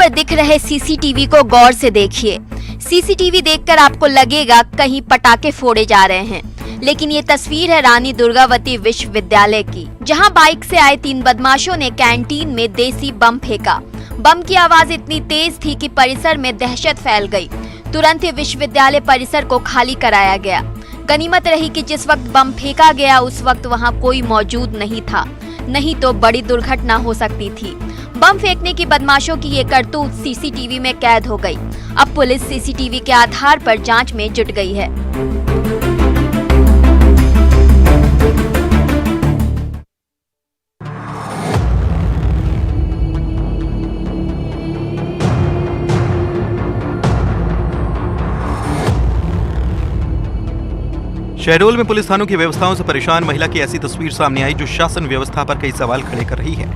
पर दिख रहे सीसीटीवी को गौर से देखिए। सीसीटीवी देखकर आपको लगेगा कहीं पटाखे फोड़े जा रहे हैं, लेकिन ये तस्वीर है रानी दुर्गावती विश्वविद्यालय की, जहां बाइक से आए 3 बदमाशों ने कैंटीन में देसी बम फेंका। बम की आवाज इतनी तेज थी कि परिसर में दहशत फैल गई। तुरंत ही विश्वविद्यालय परिसर को खाली कराया गया। गनीमत रही कि जिस वक्त बम फेंका गया उस वक्त वहां कोई मौजूद नहीं था, नहीं तो बड़ी दुर्घटना हो सकती थी। बम फेंकने की बदमाशों की ये करतूत सीसीटीवी में कैद हो गई। अब पुलिस सीसीटीवी के आधार पर जांच में जुट गई है। शहडोल में पुलिस थानों की व्यवस्थाओं से परेशान महिला की ऐसी तस्वीर सामने आई जो शासन व्यवस्था पर कई सवाल खड़े कर रही है।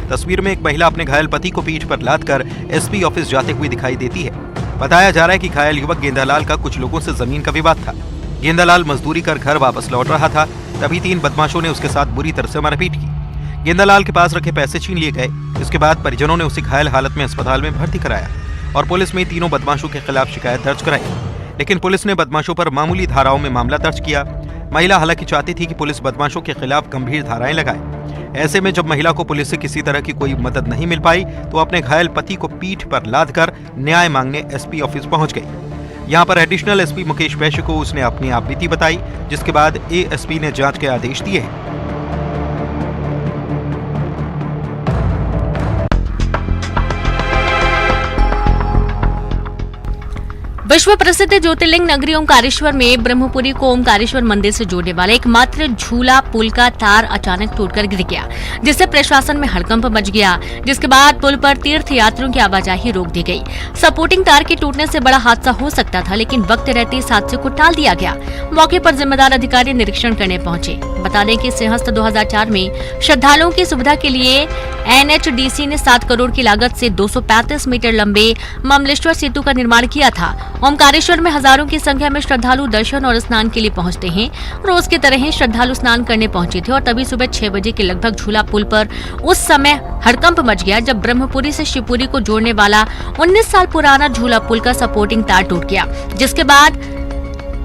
तस्वीर में एक महिला अपने घायल पति को पीठ पर लादकर एसपी ऑफिस जाते हुए दिखाई देती है। बताया जा रहा है कि घायल युवक गेंदालाल का कुछ लोगों से जमीन का विवाद था। गेंदालाल मजदूरी कर घर वापस लौट रहा था, तभी 3 बदमाशों ने उसके साथ बुरी तरह से मारपीट की। गेंदालाल के पास रखे पैसे छीन लिए गए। इसके बाद परिजनों ने उसे घायल हालत में अस्पताल में भर्ती कराया और पुलिस में तीनों बदमाशों के खिलाफ शिकायत दर्ज कराई, लेकिन पुलिस ने बदमाशों पर मामूली धाराओं में मामला दर्ज किया। महिला हालांकि चाहती थी कि पुलिस बदमाशों के खिलाफ गंभीर धाराएं लगाए। ऐसे में जब महिला को पुलिस से किसी तरह की कोई मदद नहीं मिल पाई तो अपने घायल पति को पीठ पर लादकर न्याय मांगने एसपी ऑफिस पहुंच गई। यहां पर एडिशनल एसपी मुकेश वैश्य को उसने अपनी आपबीती बताई, जिसके बाद एएसपी ने जांच के आदेश दिए हैं। विश्व प्रसिद्ध ज्योतिर्लिंग नगरी ओमकारेश्वर में ब्रह्मपुरी को ओमकारेश्वर मंदिर से जोड़ने वाला एकमात्र झूला पुल का तार अचानक टूटकर गिर गया, जिससे प्रशासन में हड़कंप मच गया। जिसके बाद पुल पर तीर्थ यात्रियों की आवाजाही रोक दी गई। सपोर्टिंग तार के टूटने से बड़ा हादसा हो सकता था, लेकिन वक्त रहते इस हादसे को टाल दिया गया। मौके पर जिम्मेदार अधिकारी निरीक्षण करने पहुंचे। बता दें कि सिंहस्थ 2004 में श्रद्धालुओं की सुविधा के लिए एनएचडीसी ने 7 करोड़ की लागत से 235 मीटर लंबे ममलेश्वर सेतु का निर्माण किया था। ओमकारेश्वर में हजारों की संख्या में श्रद्धालु दर्शन और स्नान के लिए पहुंचते हैं। रोज की तरह ही श्रद्धालु स्नान करने पहुंचे थे और तभी सुबह 6 बजे के लगभग झूला पुल पर उस समय हड़कंप मच गया जब ब्रह्मपुरी से शिवपुरी को जोड़ने वाला 19 साल पुराना झूला पुल का सपोर्टिंग तार टूट गया, जिसके बाद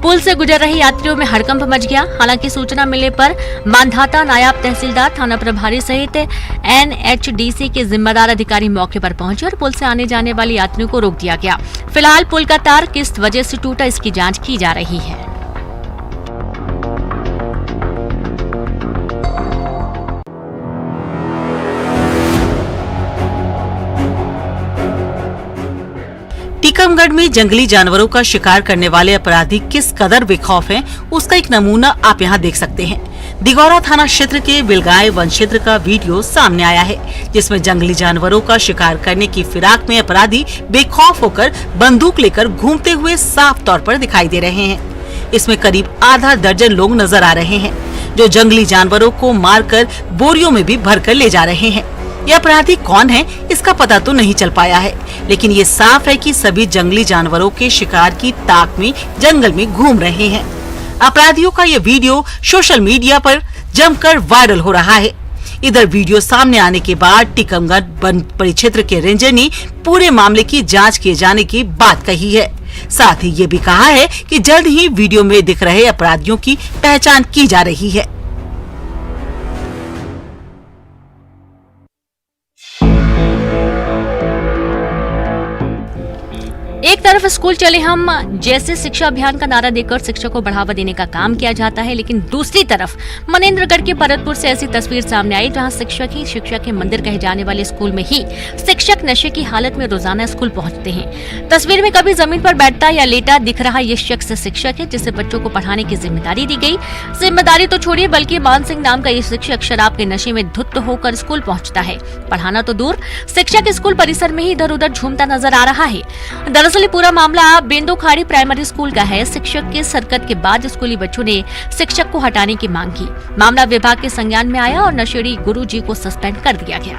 पुल से गुजर रहे यात्रियों में हड़कंप मच गया। हालांकि सूचना मिलने पर मानधाता, नायब तहसीलदार, थाना प्रभारी सहित एनएचडीसी के जिम्मेदार अधिकारी मौके पर पहुंचे और पुल से आने जाने वाले यात्रियों को रोक दिया गया। फिलहाल पुल का तार किस वजह से टूटा इसकी जांच की जा रही है। टीकमगढ़ में जंगली जानवरों का शिकार करने वाले अपराधी किस कदर बेखौफ हैं, उसका एक नमूना आप यहां देख सकते हैं। दिगौरा थाना क्षेत्र के बिलगाय वन क्षेत्र का वीडियो सामने आया है, जिसमें जंगली जानवरों का शिकार करने की फिराक में अपराधी बेखौफ होकर बंदूक लेकर घूमते हुए साफ तौर पर दिखाई दे रहे हैं। इसमें करीब आधा दर्जन लोग नजर आ रहे हैं, जो जंगली जानवरों को मारकर बोरियों में भी भरकर ले जा रहे हैं। ये अपराधी कौन है इसका पता तो नहीं चल पाया है, लेकिन ये साफ है कि सभी जंगली जानवरों के शिकार की ताक में जंगल में घूम रहे हैं। अपराधियों का ये वीडियो सोशल मीडिया पर जमकर वायरल हो रहा है। इधर वीडियो सामने आने के बाद टीकमगढ़ वन परिक्षेत्र के रेंजर ने पूरे मामले की जांच किए जाने की बात कही है। साथ ही ये भी कहा है कि जल्द ही वीडियो में दिख रहे अपराधियों की पहचान की जा रही है। एक तरफ स्कूल चले हम जैसे शिक्षा अभियान का नारा देकर शिक्षा को बढ़ावा देने का काम किया जाता है, लेकिन दूसरी तरफ मनेंद्रगढ़ के परतपुर से ऐसी तस्वीर सामने आई जहां शिक्षक ही शिक्षा के मंदिर कहे जाने वाले स्कूल में ही शिक्षक नशे की हालत में रोजाना स्कूल पहुंचते हैं। तस्वीर में कभी जमीन पर बैठता या लेटा दिख रहा ये शख्स शिक्षक है, जिसे बच्चों को पढ़ाने की जिम्मेदारी दी गई। जिम्मेदारी तो छोड़िए, बल्कि मान सिंह नाम का ये शिक्षक शराब के नशे में धुत होकर स्कूल पहुँचता है। पढ़ाना तो दूर, शिक्षक स्कूल परिसर में ही इधर उधर झूमता नजर आ रहा है। दरअसल पूरा मामला बेंदोखाड़ी प्राइमरी स्कूल का है। शिक्षक के सरकत के बाद स्कूली बच्चों ने शिक्षक को हटाने की मांग की। मामला विभाग के संज्ञान में आया और नशेड़ी गुरुजी को सस्पेंड कर दिया गया।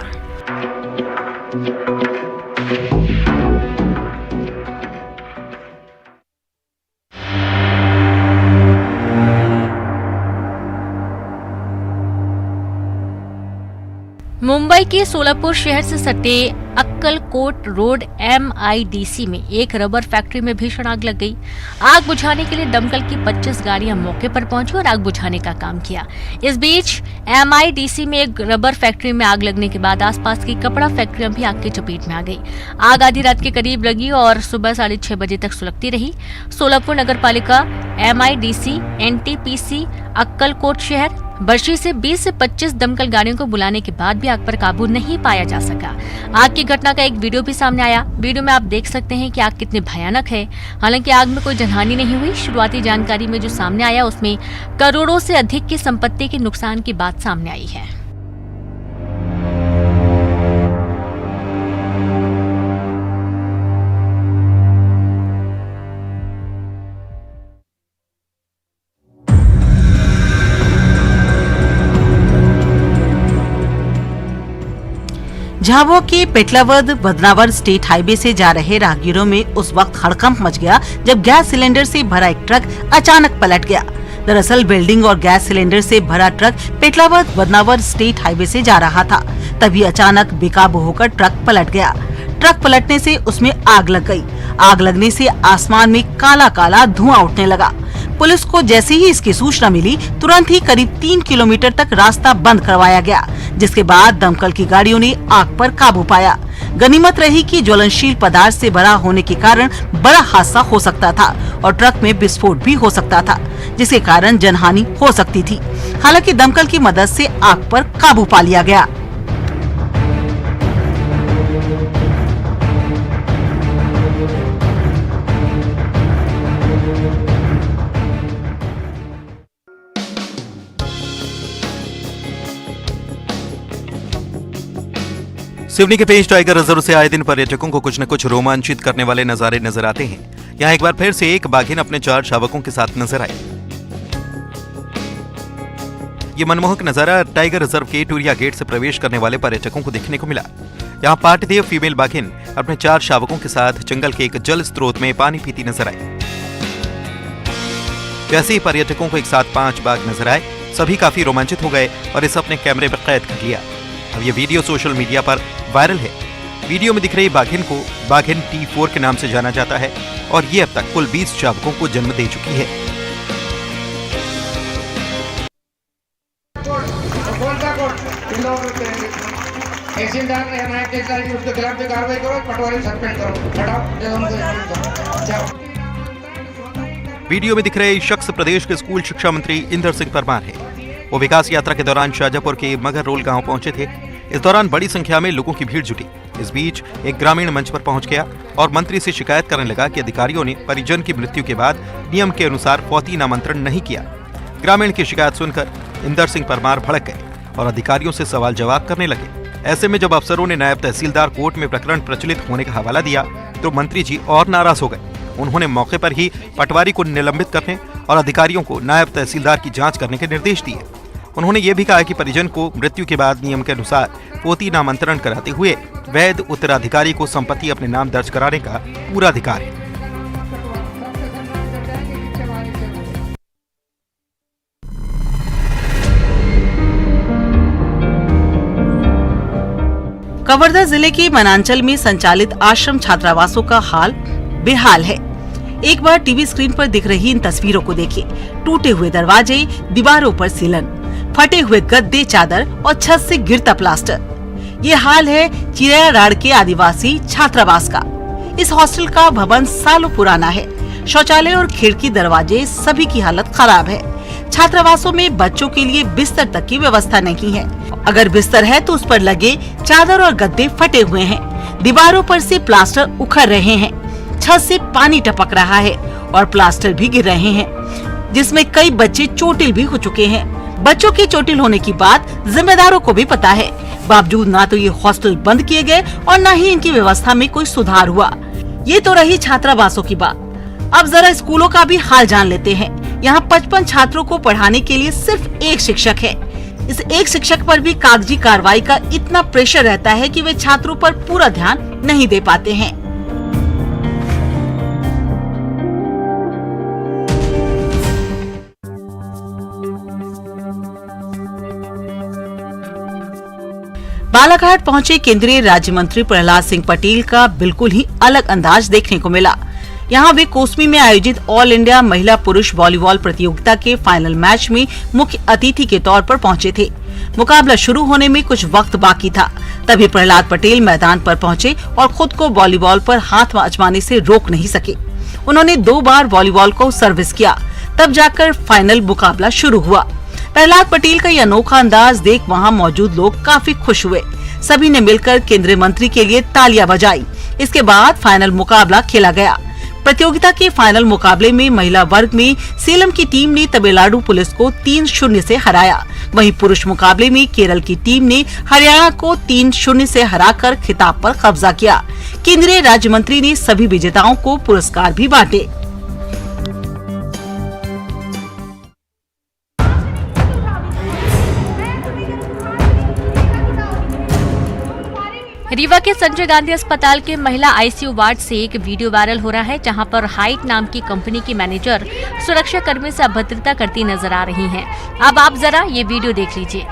मुंबई के सोलापुर शहर से सटे अक्कलकोट रोड MIDC में एक रबर फैक्ट्री में भीषण आग लग गई। आग बुझाने के लिए दमकल की 25 गाड़ियां मौके पर पहुंची और आग बुझाने का काम किया। इस बीच MIDC में एक रबर फैक्ट्री में आग लगने के बाद आसपास की कपड़ा फैक्ट्रियां भी आग की चपेट में आ गई। आग आधी रात के करीब लगी और सुबह 6:30 बजे तक सुलगती रही। सोलापुर नगर पालिका, MIDC, NTPC, अक्कलकोट शहर, बर्शी से 20 से 25 दमकल गाड़ियों को बुलाने के बाद भी आग पर काबू नहीं पाया जा सका। आग की घटना का एक वीडियो भी सामने आया। वीडियो में आप देख सकते हैं कि आग कितनी भयानक है। हालांकि आग में कोई जनहानि नहीं हुई। शुरुआती जानकारी में जो सामने आया उसमें करोड़ों से अधिक की संपत्ति के नुकसान की बात सामने आई है। झाबुआ के पेटलावद बदनावर स्टेट हाईवे से जा रहे राहगीरों में उस वक्त हड़कंप मच गया जब गैस सिलेंडर से भरा एक ट्रक अचानक पलट गया। दरअसल बिल्डिंग और गैस सिलेंडर से भरा truck Petlawad Badnawar state highway से जा रहा था। तभी अचानक बेकाबू होकर ट्रक पलट गया। ट्रक पलटने से उसमें आग लग गई। आग लगने से आसमान में काला काला धुआं उठने लगा। पुलिस को जैसे ही इसकी सूचना मिली, तुरंत ही करीब 3 किलोमीटर तक रास्ता बंद करवाया गया, जिसके बाद दमकल की गाड़ियों ने आग पर काबू पाया। गनीमत रही कि ज्वलनशील पदार्थ से भरा होने के कारण बड़ा हादसा हो सकता था और ट्रक में विस्फोट भी हो सकता था, जिसके कारण जनहानि हो सकती थी। हालांकि दमकल की मदद से आग पर काबू पा लिया गया। सिवनी के पेंच टाइगर रिजर्व से आए दिन पर्यटकों को कुछ न कुछ रोमांचित करने वाले नजारे नजर आते हैं। यहाँ एक बार फिर से एक बाघिन अपने 4 शावकों के साथ नजर आई। ये मनमोहक नजारा टाइगर रिजर्व के टूरिया गेट से प्रवेश करने वाले पर्यटकों को देखने को मिला। यहाँ पाटदेव फीमेल बाघिन अपने 4 शावकों के साथ जंगल के एक जल स्रोत में पानी पीती नजर आई। जैसे ही पर्यटकों को एक साथ 5 बाघ नजर आए, सभी काफी रोमांचित हो गए और इसे अपने कैमरे में कैद कर लिया। अब ये वीडियो सोशल मीडिया पर वायरल है। वीडियो में दिख रही बाघिन को बाघिन T4 के नाम से जाना जाता है और ये अब तक कुल 20 शावकों को जन्म दे चुकी है। वीडियो में दिख रहे शख्स प्रदेश के स्कूल शिक्षा मंत्री इंदर सिंह परमार है। वो विकास यात्रा के दौरान शाजापुर के मगर रोल गांव पहुंचे थे। इस दौरान बड़ी संख्या में लोगों की भीड़ जुटी। इस बीच एक ग्रामीण मंच पर पहुंच गया और मंत्री से शिकायत करने लगा कि अधिकारियों ने परिजन की मृत्यु के बाद नियम के अनुसार फौती नामांतरण नहीं किया। ग्रामीण की शिकायत सुनकर इंदर सिंह परमार भड़क गए और अधिकारियों से सवाल जवाब करने लगे। ऐसे में जब अफसरों ने नायब तहसीलदार कोर्ट में प्रकरण प्रचलित होने का हवाला दिया तो मंत्री जी और नाराज हो गए। उन्होंने मौके पर ही पटवारी को निलंबित करने और अधिकारियों को नायब तहसीलदार की जांच करने के निर्देश दिए। उन्होंने ये भी कहा कि परिजन को मृत्यु के बाद नियम के अनुसार पोती नामांतरण कराते हुए वैध उत्तराधिकारी को संपत्ति अपने नाम दर्ज कराने का पूरा अधिकार है। कवर्धा जिले के मनांचल में संचालित आश्रम छात्रावासों का हाल बेहाल है। एक बार टीवी स्क्रीन पर दिख रही इन तस्वीरों को देखिए। टूटे हुए दरवाजे, दीवारों पर सीलन, फटे हुए गद्दे, चादर और छत से गिरता प्लास्टर। ये हाल है चिरैयाराड़ के आदिवासी छात्रावास का। इस हॉस्टल का भवन सालों पुराना है। शौचालय और खिड़की दरवाजे सभी की हालत खराब है। छात्रावासों में बच्चों के लिए बिस्तर तक की व्यवस्था नहीं है। अगर बिस्तर है तो उस पर लगे चादर और गद्दे फटे हुए हैं। दीवारों पर से प्लास्टर उखड़ रहे हैं। छत से पानी टपक रहा है और प्लास्टर भी गिर रहे हैं, जिसमें कई बच्चे चोटिल भी हो चुके हैं। बच्चों के चोटिल होने की बात जिम्मेदारों को भी पता है। बावजूद ना तो ये हॉस्टल बंद किए गए और न ही इनकी व्यवस्था में कोई सुधार हुआ। ये तो रही छात्रावासों की बात। अब जरा स्कूलों का भी हाल जान लेते हैं। यहाँ 55 छात्रों को पढ़ाने के लिए सिर्फ एक शिक्षक है। इस एक शिक्षक पर भी कागजी कार्रवाई का इतना प्रेशर रहता है कि वे छात्रों पर पूरा ध्यान नहीं दे पाते हैं। बालाघाट पहुंचे केंद्रीय राज्य मंत्री प्रहलाद सिंह पटेल का बिल्कुल ही अलग अंदाज देखने को मिला। यहाँ वे कोसमी में आयोजित ऑल इंडिया महिला पुरुष वॉलीबॉल प्रतियोगिता के फाइनल मैच में मुख्य अतिथि के तौर पर पहुंचे थे। मुकाबला शुरू होने में कुछ वक्त बाकी था, तभी प्रहलाद पटेल मैदान पर पहुंचे और खुद को वॉलीबॉल पर हाथ आजमाने से रोक नहीं सके। उन्होंने 2 बार वॉलीबॉल को सर्विस किया, तब जाकर फाइनल मुकाबला शुरू हुआ। प्रहलाद पटेल का यह अनोखा अंदाज देख वहां मौजूद लोग काफी खुश हुए। सभी ने मिलकर केंद्रीय मंत्री के लिए तालियां बजाई। इसके बाद फाइनल मुकाबला खेला गया। प्रतियोगिता के फाइनल मुकाबले में महिला वर्ग में सेलम की टीम ने तमिलनाडु पुलिस को 3-0 से हराया। वहीं पुरुष मुकाबले में केरल की टीम ने हरियाणा को 3-0 से हराकर खिताब पर कब्जा किया। केंद्रीय राज्य मंत्री ने सभी विजेताओं को पुरस्कार भी बांटे। रीवा के संजय गांधी अस्पताल के महिला आईसीयू वार्ड से एक वीडियो वायरल हो रहा है, जहां पर हाइट नाम की कंपनी की मैनेजर सुरक्षा कर्मी से अभद्रता करती नजर आ रही हैं। अब आप जरा ये वीडियो देख लीजिए।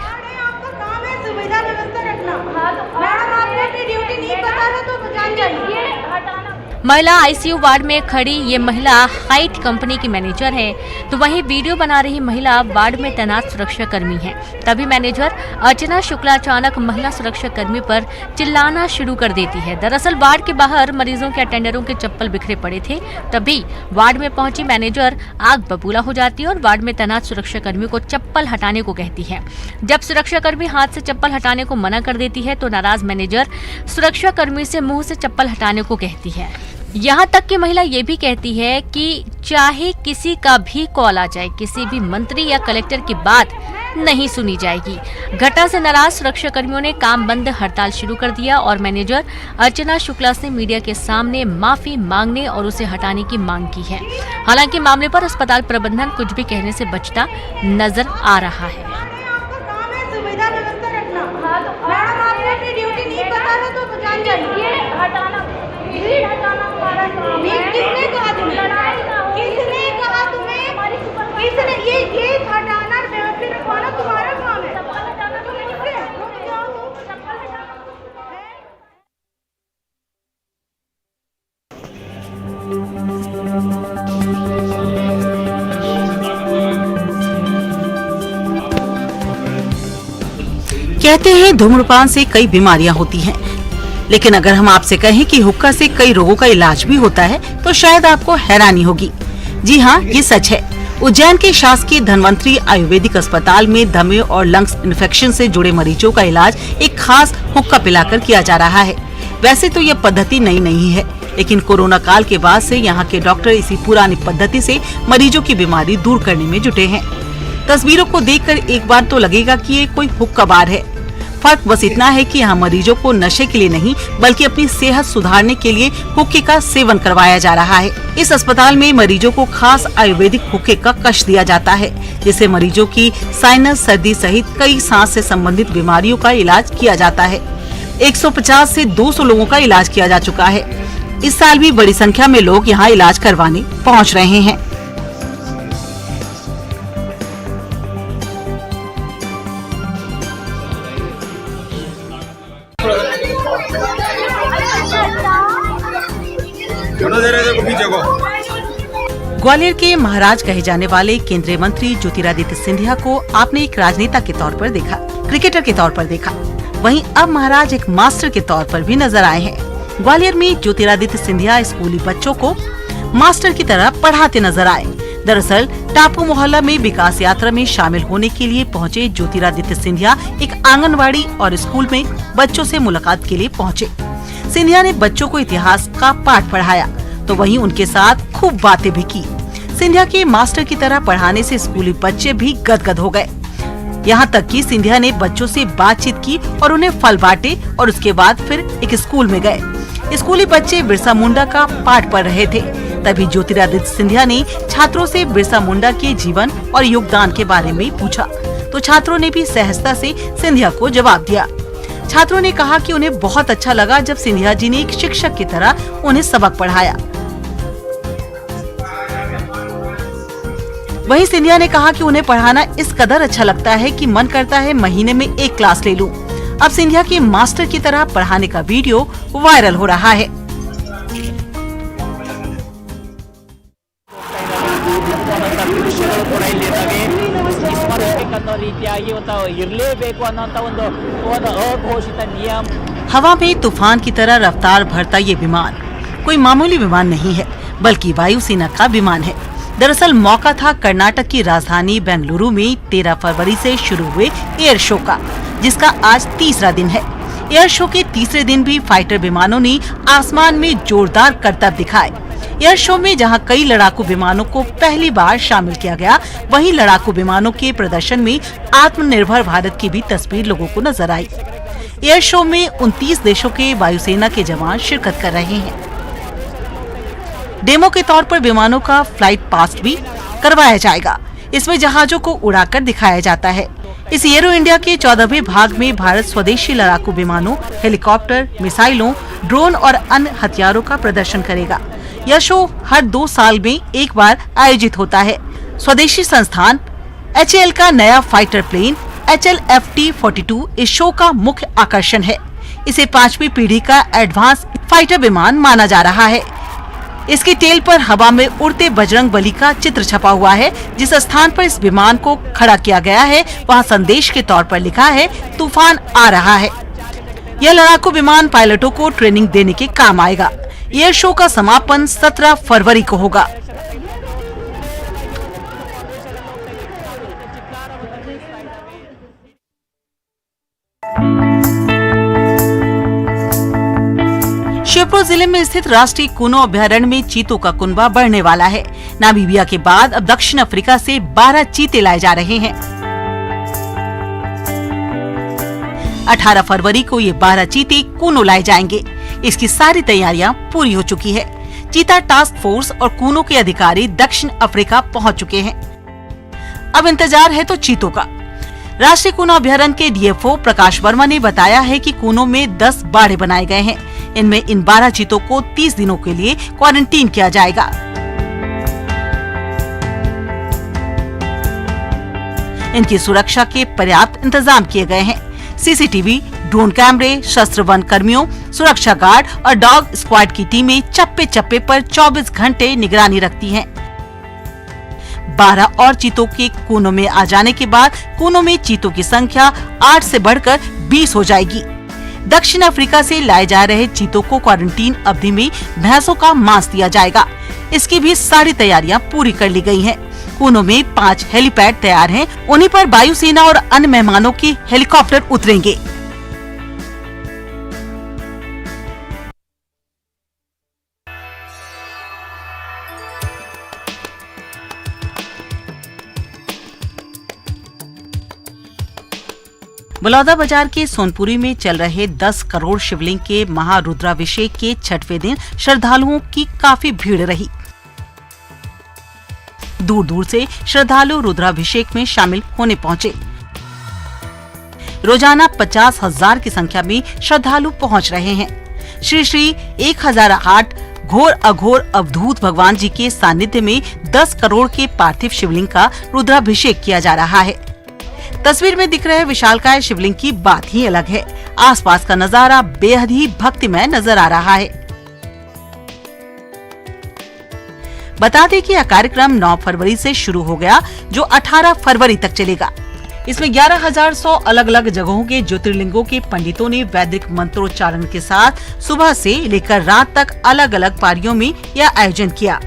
महिला आईसीयू वार्ड में खड़ी ये महिला हाइट कंपनी की मैनेजर है, तो वहीं वीडियो बना रही महिला वार्ड में तैनात सुरक्षा कर्मी है। तभी मैनेजर अर्चना शुक्ला अचानक महिला सुरक्षा कर्मी पर चिल्लाना शुरू कर देती है। दरअसल वार्ड के बाहर मरीजों के अटेंडरों के चप्पल बिखरे पड़े थे, तभी वार्ड में पहुंची मैनेजर आग बबूला हो जाती है और वार्ड में तैनात सुरक्षा कर्मी को चप्पल हटाने को कहती है। जब सुरक्षा कर्मी हाथ से चप्पल हटाने को मना कर देती है तो नाराज मैनेजर सुरक्षा कर्मी से मुंह से चप्पल हटाने को कहती है। यहाँ तक कि महिला ये भी कहती है कि चाहे किसी का भी कॉल आ जाए, किसी भी मंत्री या कलेक्टर की बात नहीं सुनी जाएगी। घटना से नाराज सुरक्षा कर्मियों ने काम बंद हड़ताल शुरू कर दिया और मैनेजर अर्चना शुक्ला से मीडिया के सामने माफी मांगने और उसे हटाने की मांग की है। हालांकि मामले पर अस्पताल प्रबंधन कुछ भी कहने से बचता नजर आ रहा है। किसने कहा तुम्हें? किसने कहा तुम्हें? किसने ये हटाना व्यवस्थित रखवाना तुम्हारा काम है। कहते हैं धूम्रपान से कई बीमारियां होती हैं, लेकिन अगर हम आपसे कहें कि हुक्का से कई रोगों का इलाज भी होता है तो शायद आपको हैरानी होगी। जी हाँ, ये सच है। उज्जैन के शासकीय धन्वंतरी आयुर्वेदिक अस्पताल में दमे और लंग्स इन्फेक्शन से जुड़े मरीजों का इलाज एक खास हुक्का पिलाकर किया जा रहा है। वैसे तो यह पद्धति नई नहीं है, लेकिन कोरोना काल के बाद से यहाँ के डॉक्टर इसी पुरानी पद्धति से मरीजों की बीमारी दूर करने में जुटे हैं। तस्वीरों को देखकर एक बार तो लगेगा कि ये कोई हुक्का बार है। फर्क बस इतना है कि यहाँ मरीजों को नशे के लिए नहीं बल्कि अपनी सेहत सुधारने के लिए हुक्के का सेवन करवाया जा रहा है। इस अस्पताल में मरीजों को खास आयुर्वेदिक हुक्के का कश दिया जाता है, जिससे मरीजों की साइनस, सर्दी सहित कई सांस से संबंधित बीमारियों का इलाज किया जाता है। 150 से 200 लोगों का इलाज किया जा चुका है। इस साल भी बड़ी संख्या में लोग यहाँ इलाज करवाने पहुँच रहे हैं। ग्वालियर के महाराज कहे जाने वाले केंद्रीय मंत्री ज्योतिरादित्य सिंधिया को आपने एक राजनेता के तौर पर देखा, क्रिकेटर के तौर पर देखा, वहीं अब महाराज एक मास्टर के तौर पर भी नजर आए हैं। ग्वालियर में ज्योतिरादित्य सिंधिया स्कूली बच्चों को मास्टर की तरह पढ़ाते नजर आए। दरअसल टापू मोहल्ला में विकास यात्रा में शामिल होने के लिए पहुंचे ज्योतिरादित्य सिंधिया एक आंगनबाड़ी और स्कूल में बच्चों से मुलाकात के लिए पहुंचे। सिंधिया ने बच्चों को इतिहास का पाठ पढ़ाया तो वहीं उनके साथ खूब बातें भी की। सिंधिया के मास्टर की तरह पढ़ाने से स्कूली बच्चे भी गदगद हो गए। यहाँ तक कि सिंधिया ने बच्चों से बातचीत की और उन्हें फल बांटे और उसके बाद फिर एक स्कूल में गए। स्कूली बच्चे बिरसा मुंडा का पाठ पढ़ रहे थे, तभी ज्योतिरादित्य सिंधिया ने छात्रों से बिरसा मुंडा के जीवन और योगदान के बारे में पूछा, तो छात्रों ने भी सहजता से सिंधिया को जवाब दिया। छात्रों ने कहा कि उन्हें बहुत अच्छा लगा जब सिंधिया जी ने एक शिक्षक की तरह उन्हें सबक पढ़ाया। वहीं सिंधिया ने कहा कि उन्हें पढ़ाना इस कदर अच्छा लगता है कि मन करता है महीने में एक क्लास ले लूं। अब सिंधिया के मास्टर की तरह पढ़ाने का वीडियो वायरल हो रहा है। हवा में तूफान की तरह रफ्तार भरता ये विमान कोई मामूली विमान नहीं है, बल्कि वायुसेना का विमान है। दरअसल मौका था कर्नाटक की राजधानी बेंगलुरु में 13 फरवरी से शुरू हुए एयर शो का, जिसका आज तीसरा दिन है। एयर शो के तीसरे दिन भी फाइटर विमानों ने आसमान में जोरदार करतब दिखाए। एयर शो में जहां कई लड़ाकू विमानों को पहली बार शामिल किया गया, वहीं लड़ाकू विमानों के प्रदर्शन में आत्मनिर्भर भारत की भी तस्वीर लोगों को नजर आई। एयर शो में 29 देशों के वायुसेना के जवान शिरकत कर रहे हैं। डेमो के तौर पर विमानों का फ्लाइट पास्ट भी करवाया जाएगा। इसमें जहाजों को उड़ाकर दिखाया जाता है। इस एरो इंडिया के 14वें भाग में भारत स्वदेशी लड़ाकू विमानों, हेलीकॉप्टर, मिसाइलों, ड्रोन और अन्य हथियारों का प्रदर्शन करेगा। यह शो हर 2 साल में एक बार आयोजित होता है। स्वदेशी संस्थान HAL का नया फाइटर प्लेन HLFT-42 इस शो का मुख्य आकर्षण है। इसे 5वीं पीढ़ी का एडवांस फाइटर विमान माना जा रहा है। इसकी टेल पर हवा में उड़ते बजरंग बली का चित्र छपा हुआ है। जिस स्थान पर इस विमान को खड़ा किया गया है, वहां संदेश के तौर पर लिखा है, तूफान आ रहा है। यह लड़ाकू विमान पायलटों को ट्रेनिंग देने के काम आएगा। एयर शो का समापन 17 फरवरी को होगा। श्योपुर जिले में स्थित राष्ट्रीय कूनो अभयारण्य में चीतों का कुनबा बढ़ने वाला है। नामीबिया के बाद अब दक्षिण अफ्रीका से 12 चीते लाए जा रहे हैं। 18 फरवरी को ये 12 चीते कूनो लाए जाएंगे। इसकी सारी तैयारियां पूरी हो चुकी है। चीता टास्क फोर्स और कूनो के अधिकारी दक्षिण अफ्रीका पहुंच चुके हैं। अब इंतजार है तो चीतों का। राष्ट्रीय कूनो अभयारण्य के DFO प्रकाश वर्मा ने बताया है कि कूनो में 10 बाड़े बनाए गए हैं। इनमें इन 12 चीतों को 30 दिनों के लिए क्वारंटीन किया जाएगा। इनकी सुरक्षा के पर्याप्त इंतजाम किए गए हैं। CCTV, ड्रोन कैमरे, शस्त्र वन कर्मियों, सुरक्षा गार्ड और डॉग स्क्वाड की टीमें चप्पे चप्पे पर 24 घंटे निगरानी रखती हैं। 12 और चीतों के कूनो में आ जाने के बाद कूनो में चीतों की संख्या 8 से बढ़कर 20 हो जाएगी। दक्षिण अफ्रीका से लाए जा रहे चीतों को क्वारंटीन अवधि में भैंसों का मांस दिया जाएगा। इसकी भी सारी तैयारियां पूरी कर ली गई हैं। कूनो में 5 हेलीपैड तैयार हैं। उन्हीं पर वायुसेना और अन्य मेहमानों के हेलीकॉप्टर उतरेंगे। बलौदाबाजार के सोनपुरी में चल रहे 10 करोड़ शिवलिंग के महारुद्राभिषेक के 6वें दिन श्रद्धालुओं की काफी भीड़ रही। दूर दूर से श्रद्धालु रुद्राभिषेक में शामिल होने पहुंचे। रोजाना 50,000 की संख्या में श्रद्धालु पहुंच रहे हैं। श्री श्री 1008 घोर अघोर अवधूत भगवान जी के सानिध्य में 10 करोड़ के पार्थिव शिवलिंग का रुद्राभिषेक किया जा रहा है। तस्वीर में दिख रहे विशालकाय शिवलिंग की बात ही अलग है। आसपास का नजारा बेहद ही भक्तिमय नजर आ रहा है। बता दें कि यह कार्यक्रम 9 फरवरी से शुरू हो गया, जो 18 फरवरी तक चलेगा। इसमें 11,100 अलग अलग जगहों के ज्योतिर्लिंगों के पंडितों ने वैदिक मंत्रोच्चारण के साथ सुबह से लेकर रात तक अलग अलग पारियों में यह आयोजन किया।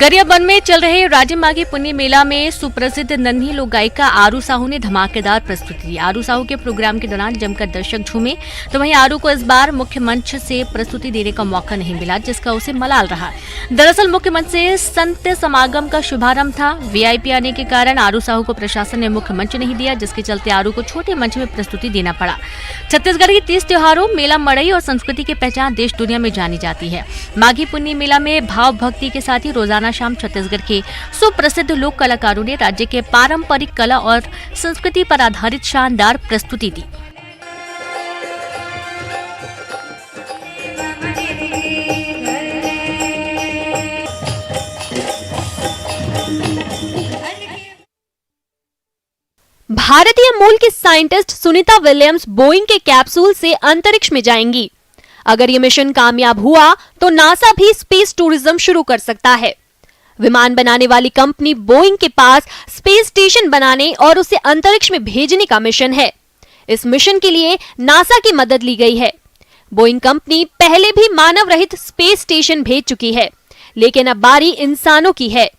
गरियाबंद में चल रहे राज्य माघी पुण्य मेला में सुप्रसिद्ध नन्ही लोक गायिका आरू साहू ने धमाकेदार प्रस्तुति दी। आरू साहू के प्रोग्राम के दौरान जमकर दर्शक झूमे, तो वहीं आरू को इस बार मुख्य मंच से प्रस्तुति देने का मौका नहीं मिला, जिसका उसे मलाल रहा। दरअसल मुख्य मंच से संत समागम का शुभारंभ था। VIP आने के कारण आरू साहू को प्रशासन ने मुख्य मंच नहीं दिया, जिसके चलते आरू को छोटे मंच में प्रस्तुति देना पड़ा। छत्तीसगढ़ के 30 त्योहारों, मेला, मड़ई और संस्कृति की पहचान देश दुनिया में जानी जाती है। माघी पुण्य मेला में भाव भक्ति के साथ ही रोजाना शाम छत्तीसगढ़ के सुप्रसिद्ध लोक कलाकारों ने राज्य के पारंपरिक कला और संस्कृति पर आधारित शानदार प्रस्तुति दी। भारतीय मूल की साइंटिस्ट सुनीता विलियम्स बोइंग के कैप्सूल से अंतरिक्ष में जाएंगी। अगर ये मिशन कामयाब हुआ तो नासा भी स्पेस टूरिज्म शुरू कर सकता है। विमान बनाने वाली कंपनी बोइंग के पास स्पेस स्टेशन बनाने और उसे अंतरिक्ष में भेजने का मिशन है। इस मिशन के लिए नासा की मदद ली गई है। बोइंग कंपनी पहले भी मानव रहित स्पेस स्टेशन भेज चुकी है, लेकिन अब बारी इंसानों की है।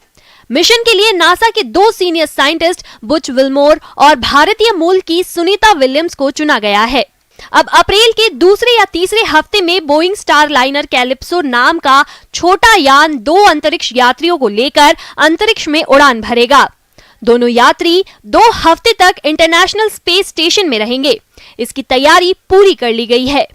मिशन के लिए नासा के 2 सीनियर साइंटिस्ट बुच विल्मोर और भारतीय मूल की सुनीता विलियम्स को चुना गया है। अब अप्रैल के दूसरे या तीसरे हफ्ते में बोइंग स्टारलाइनर कैलिप्सो नाम का छोटा यान 2 अंतरिक्ष यात्रियों को लेकर अंतरिक्ष में उड़ान भरेगा। दोनों यात्री 2 हफ्ते तक इंटरनेशनल स्पेस स्टेशन में रहेंगे। इसकी तैयारी पूरी कर ली गई है।